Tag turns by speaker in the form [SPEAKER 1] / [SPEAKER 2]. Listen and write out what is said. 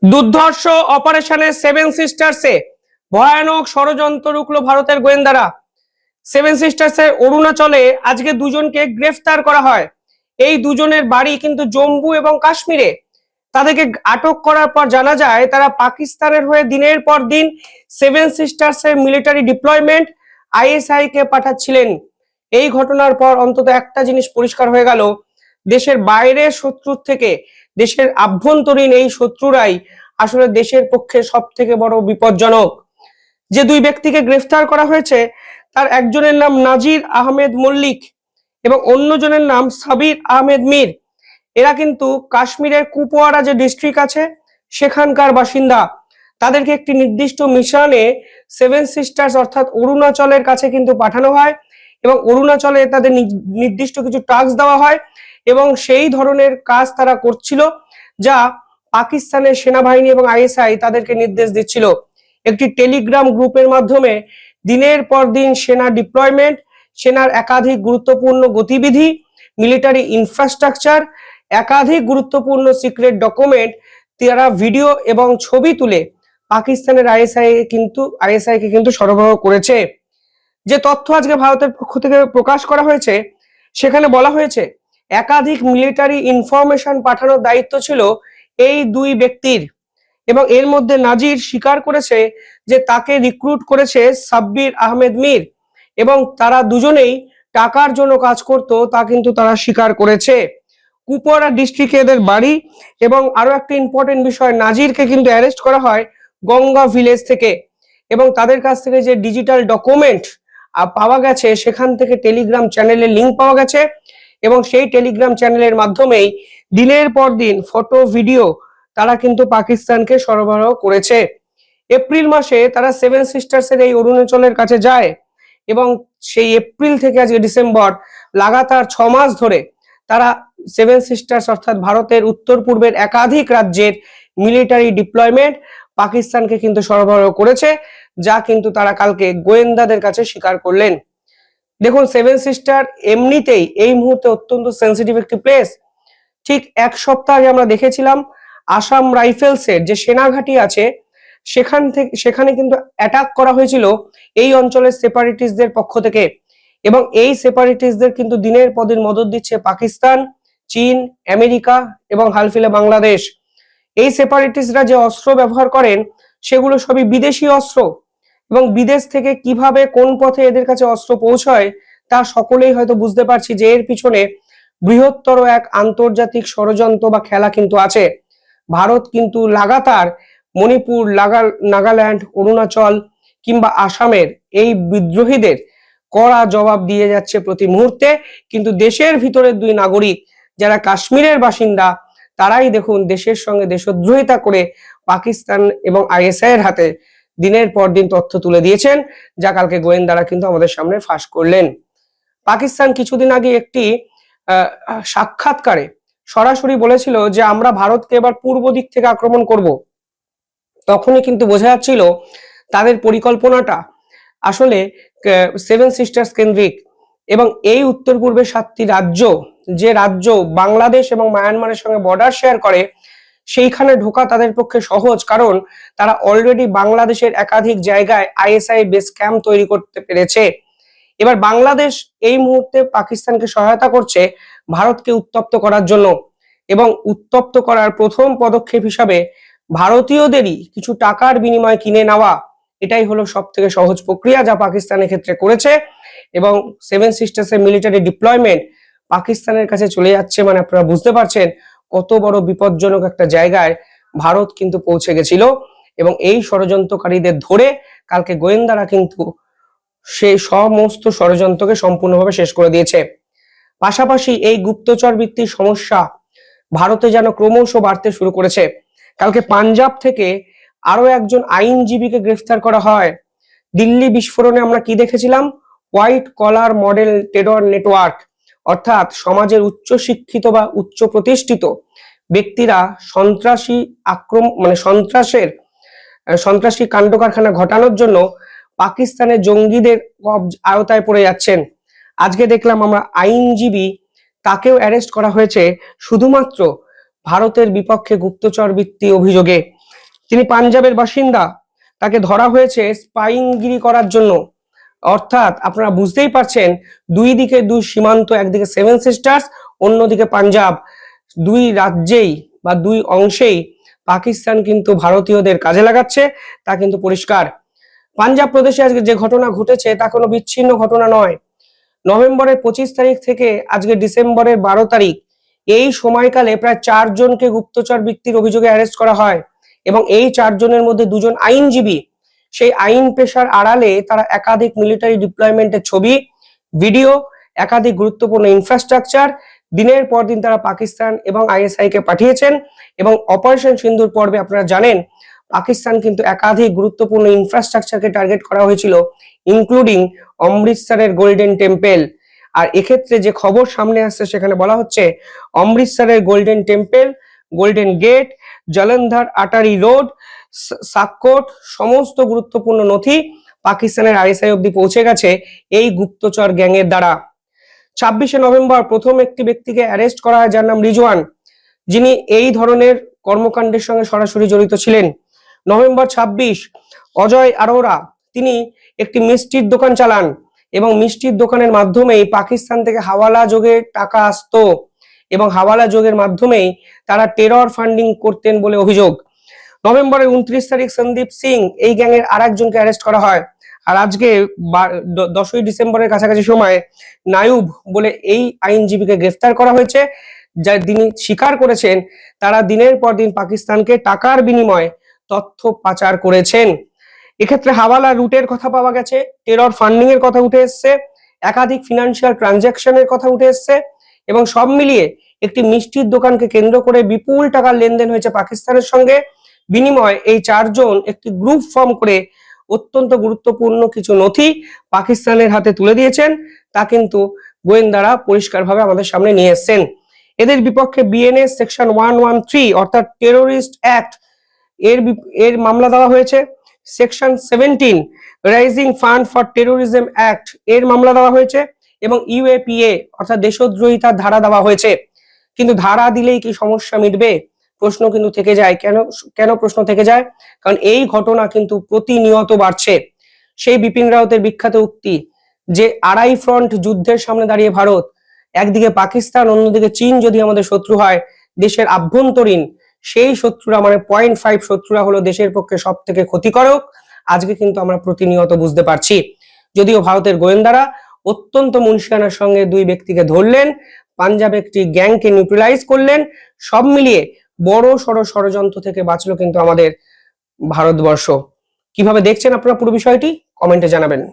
[SPEAKER 1] দুর্ধর্ষ অপারেশনে সেভেন সিস্টার্সে ভয়ানক ষড়যন্ত্র রুখলো ভারতের গোয়েন্দারা। সেভেন সিস্টার্সের অরুণাচলে আজকে দুজনকে গ্রেফতার করা হয়। এই দুজনের বাড়ি কিন্তু জম্মু এবং কাশ্মীরে। তাদেরকে আটক করার পর জানা যায় তারা পাকিস্তানের হয়ে দিনের পর দিন সেভেন সিস্টার্সের মিলিটারি ডিপ্লয়মেন্ট আইএসআই কে পাঠাচ্ছিলেন। এই ঘটনার পর অন্তত একটা জিনিস পরিষ্কার হয়ে গেল, দেশের বাইরের শত্রুর থেকে দেশের আভ্যন্তরীণ এই শত্রুরাই আসলে দেশের পক্ষে সব থেকে বড় বিপজ্জনক। যে দুই ব্যক্তিকে গ্রেফতার করা হয়েছে তার একজনের নাম নাজির আহমেদ মল্লিক এবং অন্যজনের নাম সাবির আহমেদ মীর। এরা কিন্তু কাশ্মীরের কুপওয়ারা যে ডিস্ট্রিক্ট আছে সেখানকার বাসিন্দা। তাদেরকে একটি নির্দিষ্ট মিশনে সেভেন সিস্টার্স অর্থাৎ অরুণাচলের কাছে কিন্তু পাঠানো হয় এবং অরুণাচলে তাদের নির্দিষ্ট কিছু টাস্ক দেওয়া হয় এবং সেই ধরনের কাজ তারা করছিল যা পাকিস্তানের সেনাবাহিনী এবং আইএসআই তাদেরকে নির্দেশ দিচ্ছিল। একটি টেলিগ্রাম গ্রুপের মাধ্যমে দিনের পর দিন সেনা ডিপ্লয়মেন্ট, সেনার একাধিক গুরুত্বপূর্ণ গতিবিধি, মিলিটারি ইনফ্রাস্ট্রাকচার, একাধিক গুরুত্বপূর্ণ সিক্রেট ডকুমেন্ট তারা ভিডিও এবং ছবি তুলে পাকিস্তানের আইএসআই কে কিন্তু সরবরাহ করেছে। যে তথ্য আজকে ভারতের পক্ষ থেকে প্রকাশ করা হয়েছে সেখানে বলা হয়েছে একাধিক মিলিটারি ইনফরমেশন পাঠানোর দায়িত্ব ছিল এই দুই ব্যক্তির এবং এর মধ্যে নাজির স্বীকার করেছে যে তাকে রিক্রুট করেছে সাব্বির আহমেদ মীর এবং তারা দুজনেই টাকার জন্য কাজ করত তা কিন্তু তারা স্বীকার করেছে। কুপওয়ারা ডিস্ট্রিক্টে এদের বাড়ি এবং আরো একটা ইম্পর্টেন্ট বিষয়, নাজিরকে কিন্তু অ্যারেস্ট করা হয় গঙ্গা ভিলেজ থেকে এবং তাদের কাছ থেকে যে ডিজিটাল ডকুমেন্ট পাওয়া গেছে সেখান থেকে টেলিগ্রাম চ্যানেলের লিঙ্ক পাওয়া গেছে এবং সেই টেলিগ্রাম চ্যানেলের মাধ্যমেই দিনের পর দিন ফটো ভিডিও তারা কিন্তু পাকিস্তানকে সরবরাহ করেছে। এপ্রিল মাসে তারা সেভেন সিস্টার্সের এই অরুণাচলের কাছে যায় এবং সেই এপ্রিল থেকে আজকে ডিসেম্বর লাগাতার 6 মাস ধরে তারা সেভেন সিস্টার্স অর্থাৎ ভারতের উত্তর পূর্বের একাধিক রাজ্যের মিলিটারি ডিপ্লয়মেন্ট পাকিস্তানকে কিন্তু সরবরাহ করেছে, যা কিন্তু তারা কালকে গোয়েন্দাদের কাছে স্বীকার করলেন। দেখুন, সেভেন সিস্টার এমনিতেই এই মুহূর্তে অত্যন্ত সেন্সিটিভ একটি প্লেস। ঠিক এক সপ্তাহ আগে আমরা দেখেছিলাম আসাম রাইফেলসের যে সেনাঘাঁটি আছে সেখানে কিন্তু অ্যাটাক করা হয়েছিল এই অঞ্চলের সেপারেটিস্টদের পক্ষ থেকে এবং এই সেপারেটিস্টদের কিন্তু দিনের পর দিন মদত দিচ্ছে পাকিস্তান, চীন, আমেরিকা এবং হালফিলে বাংলাদেশ। এই সেপারেটিস্টরা যে অস্ত্র ব্যবহার করেন সেগুলো সবই বিদেশি অস্ত্র এবং বিদেশ থেকে কিভাবে কোন পথে এদের কাছে অস্ত্র পৌঁছয় তা সকলেই হয়তো বুঝতে পারছি যে এর পিছনে বৃহত্তর এক আন্তর্জাতিক ষড়যন্ত্র বা খেলা কিন্তু আছে। ভারত কিন্তু লাগাতার মণিপুর, নাগাল্যান্ড, অরুণাচল কিংবা আসামের এই বিদ্রোহীদের কড়া জবাব দিয়ে যাচ্ছে প্রতি মুহূর্তে, কিন্তু দেশের ভিতরের দুই নাগরিক যারা কাশ্মীরের বাসিন্দা তারাই দেখুন দেশের সঙ্গে দেশদ্রোহিতা করে পাকিস্তান এবং আইএসআই এর হাতে দিনের পর দিন তথ্য তুলে দিয়েছেন, যা কালকে গোয়েন্দারা কিন্তু আমাদের সামনে ফাঁস করলেন। পাকিস্তান কিছুদিন আগে একটি সাক্ষাৎকারে সরাসরি বলেছিল যে আমরা ভারতকে এবার পূর্ব দিক থেকে আক্রমণ করব। তখনই কিন্তু বোঝা যাচ্ছিল তাদের পরিকল্পনাটা আসলে সেভেন সিস্টার্স কেন্দ্রিক এবং এই উত্তর পূর্বের 7টি রাজ্য, যে রাজ্য বাংলাদেশ এবং মায়ানমারের সঙ্গে বর্ডার শেয়ার করে, সেইখানে ঢোকা তাদের পক্ষে সহজ, কারণ তারা অলরেডি বাংলাদেশের একাধিক জায়গায় আইএসআই বেস ক্যাম্প তৈরি করতে পেরেছে। এবার বাংলাদেশ এই মুহূর্তে পাকিস্তানকে সহায়তা করছে ভারতকে উত্তপ্ত করার জন্য এবং উত্তপ্ত করার প্রথম পদক্ষেপ হিসাবে ভারতীয়দেরই কিছু টাকার বিনিময়ে কিনে নেওয়া, এটাই হলো সব থেকে সহজ প্রক্রিয়া যা পাকিস্তানের ক্ষেত্রে করেছে এবং সেভেন সিস্টার্সের মিলিটারি ডিপ্লয়মেন্ট পাকিস্তানের কাছে চলে যাচ্ছে, মানে আপনারা বুঝতে পারছেন কত বড় বিপজ্জনক একটা জায়গায় ভারত কিন্তু পৌঁছে গেছিল এবং এই ষড়যন্ত্রকারীদের ধরে কালকে গোয়েন্দারা কিন্তু সেই সমস্ত ষড়যন্ত্রকে সম্পূর্ণভাবে শেষ করে দিয়েছে। পাশাপাশি এই গুপ্তচর বৃত্তির সমস্যা ভারতে যেন ক্রমশ বাড়তে শুরু করেছে। কালকে পাঞ্জাব থেকে আরো একজন আইনজীবীকে গ্রেফতার করা হয়। দিল্লি বিস্ফোরণে আমরা কি দেখেছিলাম? White collar model terror network, অর্থাৎ সমাজের উচ্চ শিক্ষিত বা উচ্চ প্রতিষ্ঠিত ব্যক্তিরা সন্ত্রাসী কাণ্ড কারখানা ঘটানোর জন্য পাকিস্তানের জঙ্গিদের আওতায় পড়ে যাচ্ছেন। আজকে দেখলাম আমরা আইনজীবী তাকেও অ্যারেস্ট করা হয়েছে শুধুমাত্র ভারতের বিপক্ষে গুপ্তচর বৃত্তি অভিযোগে। তিনি পাঞ্জাবের বাসিন্দা, তাকে ধরা হয়েছে স্পাইংগিরি করার জন্য। অর্থাৎ আপনারা বুঝতেই পারছেন, দুই দিকে দুই সীমান্ত, একদিকে সেভেন সিস্টার্স, অন্যদিকে পাঞ্জাব, দুই রাজ্যেই বা দুই অংশেই পাকিস্তান কিন্তু ভারতীয়দের কাজে লাগাচ্ছে, তা কিন্তু পরিষ্কার। পাঞ্জাব প্রদেশে আজকে যে ঘটনা ঘটেছে তা কোনো বিচ্ছিন্ন ঘটনা নয়। নভেম্বরের 25 তারিখ থেকে আজকে ডিসেম্বরের 12 তারিখ, এই সময়কালে প্রায় 4 জনকে গুপ্তচর বৃত্তির অভিযোগে অ্যারেস্ট করা হয় এবং এই 4 জনের মধ্যে 2 জন আইনজীবী। সেই আইন পেশার আড়ালে তারা একাধিক মিলিটারি ডিপ্লয়মেন্টের ছবি, ভিডিও, একাধিক গুরুত্বপূর্ণ ইনফ্রাস্ট্রাকচার দিনের পর দিন তারা পাকিস্তান এবং আইএসআই কে পাঠিয়েছেন। এবং অপারেশন সিন্দুর পর্বে আপনারা জানেন, পাকিস্তান কিন্তু একাধিক গুরুত্বপূর্ণ ইনফ্রাস্ট্রাকচারকে টার্গেট করা হয়েছিল, ইনক্লুডিং অমৃতসরের গোল্ডেন টেম্পল। আর এক্ষেত্রে যে খবর সামনে আসছে সেখানে বলা হচ্ছে অমৃতসরের golden temple, golden gate, Jalandhar Attari road, সাককোট, সমস্ত গুরুত্বপূর্ণ নথি পাকিস্তানের আইএসআই অব্দি পৌঁছে গেছে এই গুপ্তচর গ্যাংয়ের দ্বারা। 26শে নভেম্বর প্রথম একটি ব্যক্তিকে অ্যারেস্ট করা হয়, যার নাম রিজওয়ান, যিনি এই ধরনের কর্মকাণ্ডের সঙ্গে সরাসরি জড়িত ছিলেন। নভেম্বর 26 অজয় আরোরা, তিনি একটি মিষ্টির দোকান চালান এবং মিষ্টির দোকানের মাধ্যমেই পাকিস্তান থেকে হাওয়ালা যোগে টাকা আসতো এবং হাওয়ালা যোগের মাধ্যমেই তারা টেরর ফান্ডিং করতেন বলে অভিযোগ। নভেম্বরের 29 তারিখ সন্দীপ সিং, এই গ্যাংয়ের আরেকজনকে অ্যারেস্ট করা হয়। আর আজকে 10ই ডিসেম্বরের কাছাকাছি সময় নায়ুব বলে এই আইনজীবীকে গ্রেফতার করা হয়েছে, যা তিনি স্বীকার করেছেন তারা দিনের পর দিন পাকিস্তানকে টাকার বিনিময়ে তথ্য পাচার করেছেন। এক্ষেত্রে হাওয়ালা রুটের কথা পাওয়া গেছে, টেরর ফান্ডিং এর কথা উঠে এসছে, একাধিক ফিনান্সিয়াল ট্রানজাকশনের কথা উঠে এসছে এবং সব মিলিয়ে একটি মিষ্টির দোকানকে কেন্দ্র করে বিপুল টাকার লেনদেন হয়েছে পাকিস্তানের সঙ্গে। বিনিময়ে এই 4 জন একটি গ্রুপ ফর্ম করে অত্যন্ত গুরুত্বপূর্ণ কিছু নথি পাকিস্তানের হাতে তুলে দিয়েছেন, তা কিন্তু গোয়েন্দারা পরিষ্কারভাবে আমাদের সামনে নিয়ে এসেছেন। এদের বিপক্ষে বিএনএস সেকশন 113 অর্থাৎ টেরোরিস্ট অ্যাক্ট এর মামলা দেওয়া হয়েছে। Section 17 rising fund for terrorism act এর মামলা দেওয়া হয়েছে এবং ইউএপিএ অর্থাৎ দেশদ্রোহিতার ধারা দেওয়া হয়েছে। কিন্তু ধারা দিলেই কি সমস্যা মিটবে? প্রশ্ন কিন্তু থেকে যায়। কেন প্রশ্ন থেকে যায়? কারণ এই ঘটনা কিন্তু প্রতিনিয়ত বাড়ছে। সেই বিপিন রাওয়াতের বিখ্যাত উক্তি যে আড়াই ফ্রন্ট যুদ্ধের সামনে দাঁড়িয়ে ভারত, একদিকে পাকিস্তান, অন্যদিকে চীন যদি আমাদের শত্রু হয়, দেশের আভ্যন্তরীণ সেই শত্রুরা মানে 0.5 শত্রুরা হলো দেশের পক্ষে সব থেকে ক্ষতিকারক। আজকে কিন্তু আমরা প্রতিনিয়ত বুঝতে পারছি। যদিও ভারতের গোয়েন্দারা অত্যন্ত মুনশিয়ানার সঙ্গে 2 ব্যক্তিকে ধরলেন, পাঞ্জাবে একটি গ্যাংকে নিউট্রালাইজ করলেন, সব মিলিয়ে বড় সড় ষড়যন্ত্র থেকে বাঁচলো কিন্তু আমাদের ভারতবর্ষ। কিভাবে দেখছেন আপনারা পুরো বিষয়টি কমেন্টে জানাবেন।